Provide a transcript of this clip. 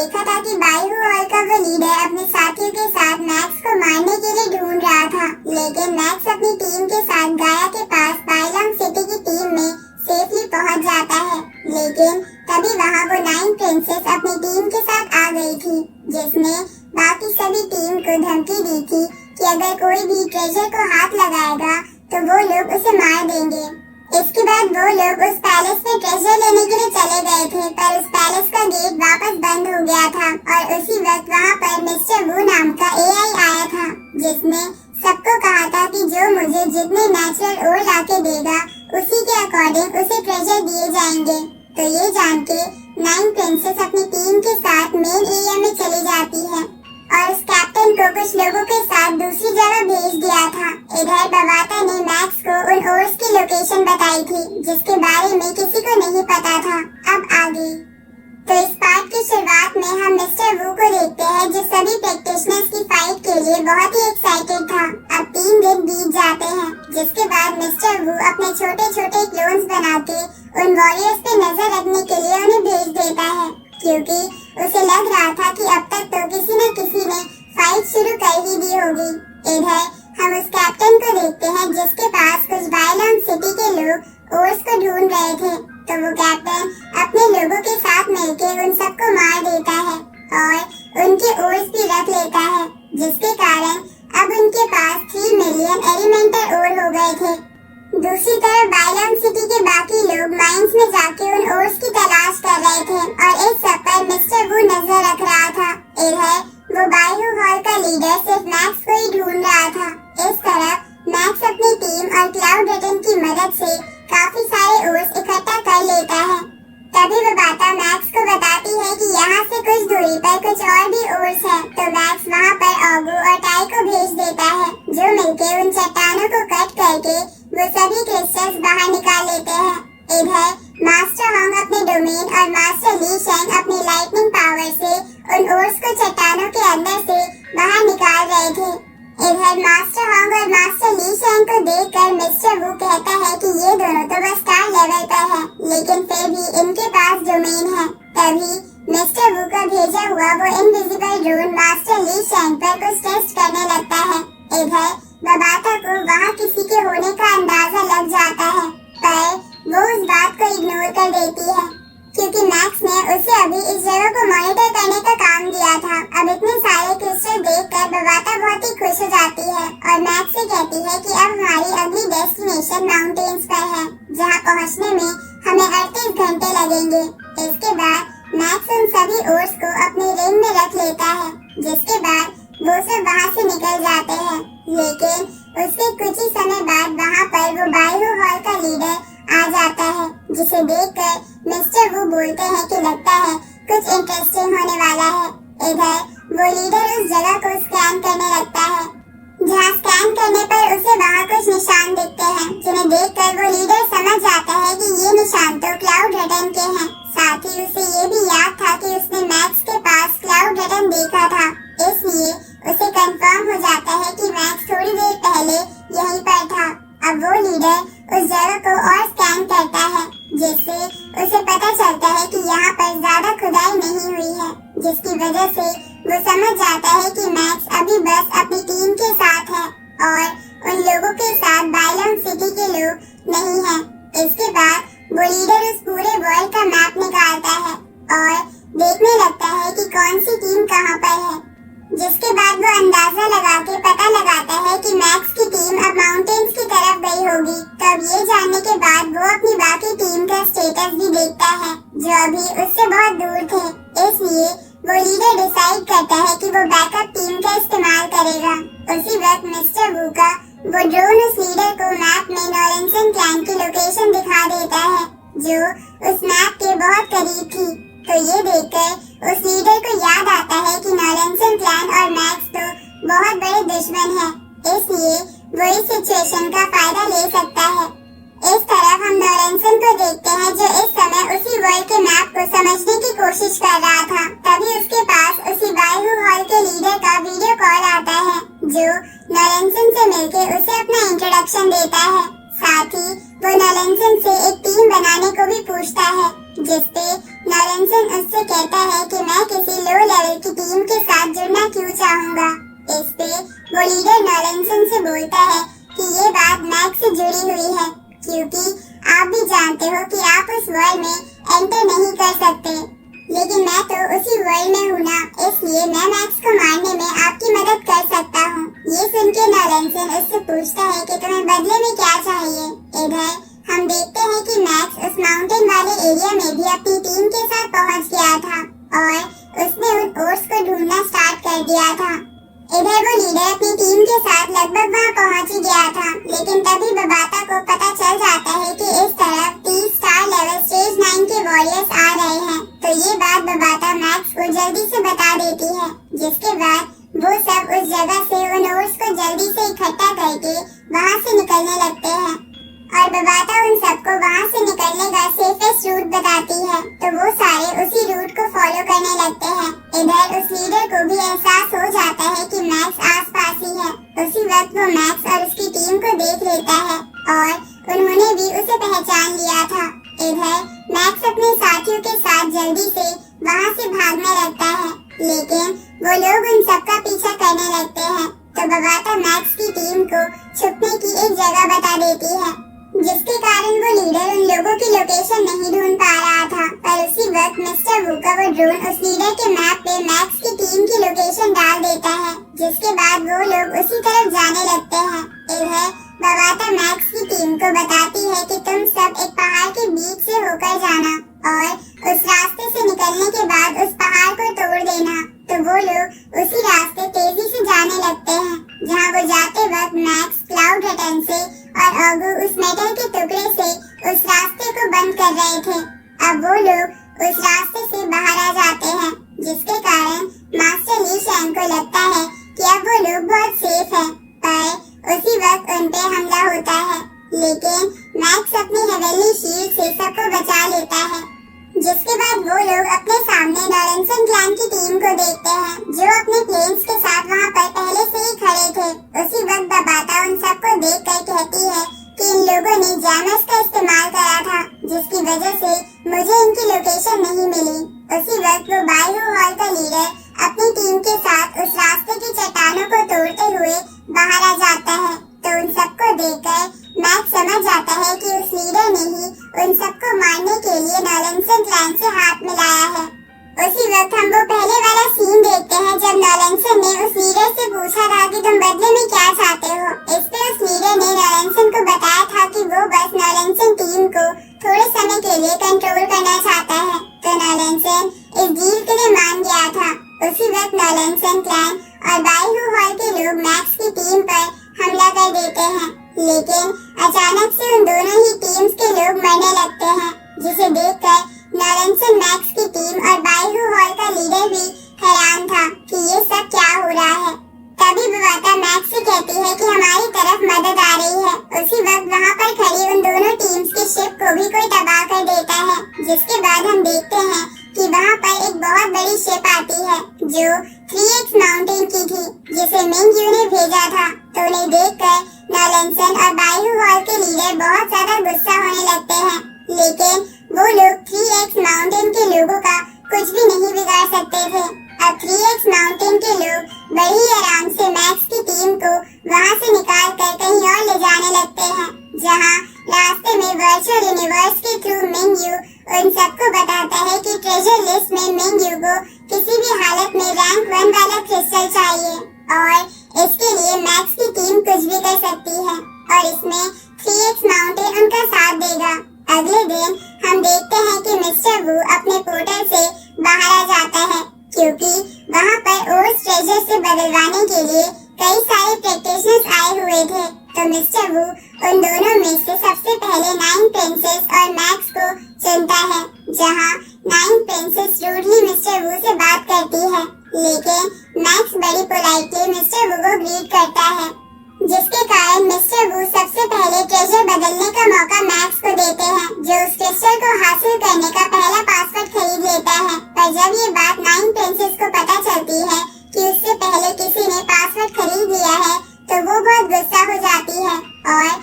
देखा था कि बायू हॉल का वो लीडर अपने साथियों के साथ मैक्स को मारने के लिए ढूंढ रहा था, लेकिन मैक्स अपनी टीम के साथ गाया के पास बाइलॉन्ग सिटी की टीम में सेफली पहुंच जाता है। लेकिन तभी वहां वो नाइन प्रिंसेस अपनी टीम के साथ आ गई थी, जिसने बाकी सभी टीम को धमकी दी थी कि अगर कोई भी ट्रेजर को हाथ लगाएगा तो वो लोग उसे मार देंगे। इसके बाद वो लोग उस पैलेस में ट्रेजर लेने के लिए चले गए थे, पर उस पैलेस का गेट वापस बंद हो गया था और उसी वक्त वहाँ पर मिस्टर वू नाम का एआई आया था, जिसने सबको कहा था कि जो मुझे जितने नेचुरल ओर लाके देगा उसी के अकॉर्डिंग उसे ट्रेजर दिए जाएंगे। तो ये जान के नाइन प्रिंसेस अपनी टीम के साथ मेन एरिया में चली जाती है और उस कैप्टन को कुछ लोगों के साथ दूसरी जगह भेज दिया था। इधर बवाता ने मैक्स को उन ओर्स की लोकेशन बताई थी, जिसके बारे में किसी को नहीं पता था। अब आगे तो इस पार्ट की शुरुआत में हम मिस्टर वू को देखते हैं, जो सभी प्रैक्टिशनर्स की फाइट के लिए बहुत ही एक्साइटेड था। अब 3 दिन बीत जाते हैं, जिसके बाद मिस्टर वू अपने छोटे छोटे क्लोन्स बना के उन वॉरियर्स पे नजर रखने के लिए उन्हें भेज देता है, क्योंकि उसे लग रहा था कि अब तक तो किसी न किसी ने फाइट शुरू कर ही दी होगी। इधर हम उस कैप्टन को देखते हैं, जिसके पास कुछ बाइलॉन्ग सिटी के लोग ओर्स को ढूंढ रहे थे। तो वो कैप्टन अपने लोगों के साथ मिलकर उन सबको मार देता है और उनके ओर्स भी रख लेता है, जिसके कारण अब उनके पास 3 मिलियन एलिमेंटल ओर हो गए थे। दूसरी तरफ बाइलॉन्ग सिटी के बाकी लोग माइंस में जाके उन ओर्स की तलाश कर रहे थे और इस सब पर मिस्टर वू नजर रख रहा था। इधर वो बायू हॉल का लीडर सिर्फ मैक्स को ही ढूंढ रहा था। इस तरफ मैक्स अपनी टीम और क्लाउड रिटन की मदद से काफी सारे ओर्स इकट्ठा कर लेता है। तभी वो बाता मैक्स को बताती है कि यहाँ से कुछ दूरी पर कुछ और भी ओर्स है। तो मैक्स वहाँ पर ऑगू और टाई को भेज देता है, जो मिलकर उन चट्टानों को कट करके वो सभी क्रिस्टल्स बाहर निकाल लेते हैं। इधर मास्टर होंग अपने डोमेन और मास्टर ली शेंग अपनी लाइटनिंग पावर से उन ओर्स को चट्टानों के अंदर से बाहर निकाल रहे थे। इधर मास्टर होंग और मास्टर ली शेंग को देखकर मिस्टर वू कहता है कि ये दोनों तो बस स्टार लेवल पर है, लेकिन फिर भी इनके पास डोमेन है। तभी मिस्टर वू का भेजा हुआ वो इनविजिबल ड्रोन मास्टर ली शेंग पर कुछ टेस्ट करने लगता है। इधर बबाता को वहाँ किसी के होने का अंदाजा लग जाता है, पर वो उस बात को इग्नोर कर देती है, क्योंकि मैक्स ने उसे अभी इस जगह को मॉनिटर करने का काम दिया था। अब इतने सारे क्रिस्टल देखकर बबाता बहुत ही खुश हो जाती है और मैक्स से कहती है कि अब हमारी अगली डेस्टिनेशन माउंटेन्स पर है, जहाँ पहुँचने में हमें 38 घंटे लगेंगे। इसके बाद मैक्स उन सभी ओर्स को अपने रिंग में रख लेता है, जिसके बाद वो सब वहाँ से निकल जाते हैं। लेकिन उसके कुछ ही समय बाद वहाँ पर वो बायू हॉल का लीडर आ जाता है, जिसे देखकर मिस्टर वू बोलते हैं कि लगता है कुछ इंटरेस्टिंग होने वाला है। इधर वो लीडर उस जगह को स्कैन करने लगता है, जहाँ स्कैन करने पर उसे वहाँ कुछ निशान दिखते हैं, जिन्हें देखकर वो लीडर समझ जाता है कि ये निशान तो क्लाउड रिटन के हैं। साथ ही उसे ये भी याद था कि उसने मैक्स के पास क्लाउड रिटन देखा था, इसलिए उसे कंफर्म हो जाता है कि मैक्स थोड़ी देर पहले यहीं पर था। अब वो लीडर उस जगह को और स्कैन करता है, जिससे उसे पता चलता है कि यहाँ पर ज्यादा खुदाई नहीं हुई है, जिसकी वजह से वो समझ जाता है कि मैक्स अभी बस अपनी टीम के साथ है और उन लोगों के साथ बाइलॉन्ग सिटी के लोग नहीं है। इसके बाद वो लीडर उस पूरे वर्ल्ड का मैप निकालता है और देखने लगता है कि कौन सी टीम कहाँ पर है, जिसके बाद वो अंदाजा लगा के पता लगाता है कि मैक्स की टीम अब माउंटेन्स की तरफ गई होगी। तब ये जानने के बाद वो अपनी बाकी टीम का स्टेटस भी देखता है, जो अभी उससे बहुत दूर थे। इसलिए वो लीडर डिसाइड करता है कि वो बैकअप टीम का इस्तेमाल करेगा। उसी वक्त मिस्टर वू का वो ड्रोन उस लीडर को मैप में नॉरेंसन क्लैन की लोकेशन दिखा देता है, जो उस मैप के बहुत करीब थी। तो ये देखकर उस लीडर को याद आता है कि नॉरेंसन क्लैन और मैक्स तो बहुत बड़े दुश्मन हैं, इसलिए वो इस सिचुएशन का फायदा ले सकता है। इस तरफ हम नॉरेंसन को देखते हैं, जो इस समय उसी वर्ल्ड के मैप को समझने की कोशिश कर रहा था। तभी उसके पास उसी बायू हॉल के लीडर का वीडियो कॉल आता है, जो नॉरेंसन से मिलकर उसे अपना इंट्रोडक्शन देता है। साथ ही वो नॉरेंसन से एक टीम बनाने को भी पूछता है, जिसपे नॉरेंसन उससे कहता है कि मैं किसी लो इसलिए मैं मैक्स को मारने में आपकी मदद कर सकता हूँ। ये सुन के नॉलेंसन उससे पूछता है कि तुम्हें बदले में क्या चाहिए। इधर हम देखते हैं कि मैक्स उस माउंटेन वाले एरिया में भी अपनी टीम के साथ पहुँच गया था और उसने उन ओट्स को ढूंढना स्टार्ट कर दिया था। इधर वो लीडर अपनी टीम के साथ लगभग वहाँ पहुँच ही गया था, लेकिन तभी बबाता को पता चल जाता है कि इस तरफ 30 स्टार लेवल स्टेज 9 के वॉरियर्स आ रहे हैं। तो ये बात बबाता मैक्स को जल्दी से बता देती है, जिसके बाद वो सब उस जगह से उन ओट्स को जल्दी से इकट्ठा करके वहाँ से निकलने लगते हैं और बबाता उन सबको वहाँ से निकलने का सेफेस्ट रूट बताती है। तो वो सारे उसी रूट को फॉलो करने लगते हैं। इधर उस लीडर को भी एहसास हो जाता है कि मैक्स आसपास ही है। उसी वक्त वो मैक्स और उसकी टीम को देख लेता है और उन्होंने भी उसे पहचान लिया था। इधर मैक्स अपने साथियों के साथ जल्दी से वहाँ से भागने लगता है, लेकिन वो लोग उन सबका पीछा करने लगते हैं। तो बबाता मैक्स की टीम को छुपने की एक जगह बता देती है, जिसके कारण वो लीडर उन लोगों की लोकेशन नहीं ढूंढ पा रहा था। पर उसी वक्त मिस्टर वू का वो ड्रोन उस लीडर के मैप पे मैक्स की टीम की लोकेशन डाल देता है, जिसके बाद वो लोग उसी तरफ जाने लगते हैं। इधर बबाता मैक्स की टीम को बताती है कि तुम सब एक पहाड़ के बीच से होकर जाना और उस रास्ते से निकलने के बाद उस पहाड़ को तोड़ देना। तो वो लोग उसी रास्ते तेजी से जाने लगते हैं, जहाँ वो जाते वक्त मैक्स क्लाउड रटन से और ऑगू उस मेटल के टुकड़े से उस रास्ते को बंद कर रहे थे। अब वो लोग उस रास्ते से बाहर आ जाते हैं, जिसके कारण मास्टर ली शैंग को लगता है कि अब वो लोग बहुत सेफ हैं। पर उसी वक्त उन पे हमला होता है, लेकिन मैक्स अपनी हेवेनली शील्ड से सबको बचा लेता है। जिसके बाद वो लोग अपने सामने नॉलेंसन क्लैन की टीम को देखते हैं, जो अपने प्लेन्स के साथ वहाँ पर पहले से ही खड़े थे। उसी वक्त बबाता उन सबको देखकर कहती है कि इन लोगों ने जैमर्स का इस्तेमाल करा था, जिसकी वजह से मुझे इनकी लोकेशन नहीं मिली। उसी वक्त वो बायू हॉल का लीडर अपनी टीम के साथ उस रास्ते की चट्टानों को तोड़ते हुए बाहर आ जाता है। तो उन सबको देखकर मैक्स समझ जाता है कि उस लीडर ने ही उन सबको मारने के लिए नॉलेंसन क्लैन से हाथ मिलाया है। उसी वक्त हम वो पहले वाला सीन देखते हैं, जब नॉलेंसन ने उस लीडर से पूछा था कि तुम बदले में क्या चाहते हो। इस पे उस लीडर ने नॉलेंसन को बताया था कि वो बस नॉलेंसन टीम को थोड़े समय के लिए कंट्रोल करना चाहता है। तो नॉलेंसन इस डील के लिए मान गया था। उसी वक्त नॉलेंसन क्लैन और बायू हॉल के लोग मैक्स की टीम पर हमला कर देते हैं, लेकिन अचानक से उन दोनों ही टीम्स के लोग मरने लगते हैं, जिसे देखकर नॉलेंसन मैक्स की टीम और बायू हॉल का लीडर भी हैरान था कि ये सब क्या हो रहा है। तभी बबाता मैक्स से कहती है कि हमारी तरफ मदद आ रही है। उसी वक्त वहाँ पर खड़ी उन दोनों टीम्स की शिप को भी कोई तबाह कर देता है, जिसके बाद हम देखते हैं कि वहाँ पर एक बहुत बड़ी शिप आती है, जो 3x माउंटेन की थी, जिसे मिंग यू ने भेजा था। तो उन्हें देखकर नॉलेंसन और बायू हॉल के लीडर बहुत ज्यादा गुस्सा होने लगते हैं, लेकिन वो लोग 3x माउंटेन के लोगों का कुछ भी नहीं बिगाड़ सकते थे। अब 3x माउंटेन के लोग बड़ी ही आराम से मैक्स की टीम को वहाँ से निकाल कर कहीं और ले जाने लगते हैं, जहाँ रास्ते में वर्चुअल यूनिवर्स के थ्रू मिंग यू उन सबको बताता है कि ट्रेजर लिस्ट में मिंग यू को किसी भी हालत में रैंक 1 वाला क्रिस्टल चाहिए और इसके लिए मैक्स की टीम कुछ भी कर सकती है और इसमें 3x माउंटेन उनका साथ देगा। अगले दिन हम देखते हैं कि मिस्टर वू अपने पोर्टल से बाहर आ जाता है, क्योंकि वहाँ पर ओर्स ट्रेजर से बदलवाने के लिए कई सारे प्रैक्टिशनर्स आए हुए थे। तो मिस्टर वू उन दोनों में से सबसे पहले 9 प्रिंसेस और मैक्स को चुनता है, जहाँ 9 प्रिंसेस रूडली मिस्टर वू से बात करती है, लेकिन मैक्स बड़ी पोलाइटली मिस्टर वू को ग्रीट करता है, जिसके कारण मिस्टर वू सबसे पहले ट्रेजर बदलने का मौका मैक्स को देते हैं, जो उस क्रिस्टल को हासिल करने का पहला पासवर्ड खरीद लेता है। पर जब ये बात 9 प्रिंसेस को पता चलती है कि उससे पहले किसी ने पासवर्ड खरीद लिया है, तो वो बहुत गुस्सा हो जाती है और